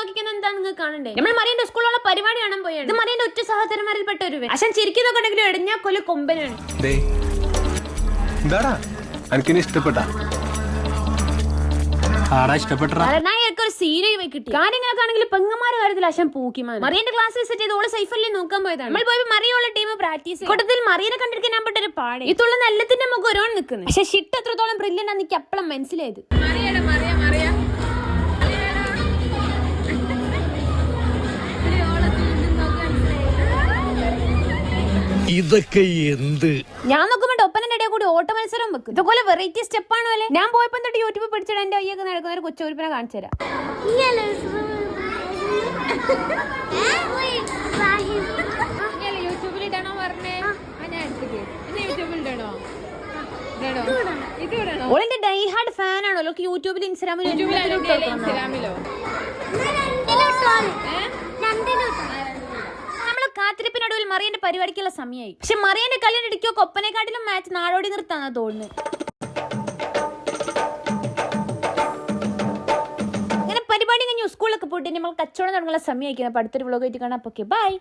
നോക്കിക്കുന്ന എന്താ നിങ്ങൾ കാണണ്ടേ? നമ്മൾ മറിയന്റെ സ്കൂളിലുള്ള പരിപാടി കാണാൻ പോയാണ്. ഇത് മറിയന്റെ ഒറ്റ സഹോദരന്മാരിൽ പെട്ട ഒരു അച്ഛൻ ചിരിക്കുന്നൊക്കെണ്ടെങ്കിലും എടഞ്ഞാ കൊല്ലം കൊമ്പനാണ്. ഇഷ്ടപ്പെട്ട ഒരു സീരിയൽ കിട്ടി. കാര്യങ്ങളൊക്കെ ആണെങ്കിൽ പെങ്ങന്മാരുടെ കാര്യത്തിൽ അച്ഛൻ പൂക്കിമാൻ. മറിയന്റെ ക്ലാസ് വിസിറ്റ് ചെയ്ത് ഓള് സേഫല്ലേ നോക്കാൻ പോയതാണ്. നമ്മൾ പോയപ്പോ മറിയുള്ള ടീം പ്രാക്ടീസ് കൂട്ടത്തിൽ മറിയനെ കണ്ടിരിക്കാൻ ഞാൻ പെട്ടൊരു പാട്. ഈ തുള്ള നല്ലത്തിന്റെ മുഖം ഒരോൺ നിൽക്കുന്നത്. പക്ഷെ ഷിട്ട് എത്രത്തോളം ബ്രില്യന്റ് ആണെന്ന് എനിക്ക് അപ്പളം മനസ്സിലായത്. ഇതൊക്കെ എന്ത്? ഞാൻ നോക്കുമ്പോ ഒപ്പനന്റെ ഇടയിൽ കൂടി ഓട്ട മത്സരം വെക്കും. ഇതുപോലെ വെറൈറ്റി സ്റ്റെപ്പാണോ അല്ലേ? ഞാൻ പോയപ്പോ തൊട്ട് യൂട്യൂബ് പഠിച്ചിട്ട് എന്റെ അയ്യൊക്കെ നടക്കുന്ന ഒരു കൊച്ചുരുപ്പിനെ കാണിച്ചു തരാം. യൂട്യൂബിലിടണോ പറഞ്ഞേ? ഓളിന്റെ ഡൈ ഹാർഡ് ഫാൻ ആണോ? യൂട്യൂബിൽ ഇൻസ്റ്റാഗ്രാമിലോ കാത്തിരിപ്പിനൊടുവിൽ മറിയന്റെ പരിപാടിക്കുള്ള സമയമായി. പക്ഷെ മറിയന്റെ കല്യാണം ഇടിക്കോ കൊപ്പനെക്കാട്ടിലും മാച്ച് നാടോടി നിർത്താന്നാ തോന്നുന്നു. അങ്ങനെ പരിപാടി കഴിഞ്ഞ് സ്കൂളിലൊക്കെ പോയിട്ട് നമ്മൾ കച്ചവടം തുടങ്ങുന്ന സമയമായിരിക്കും. അടുത്തൊരു വ്ലോഗ് ആയിട്ട് കാണാം. Okay, by.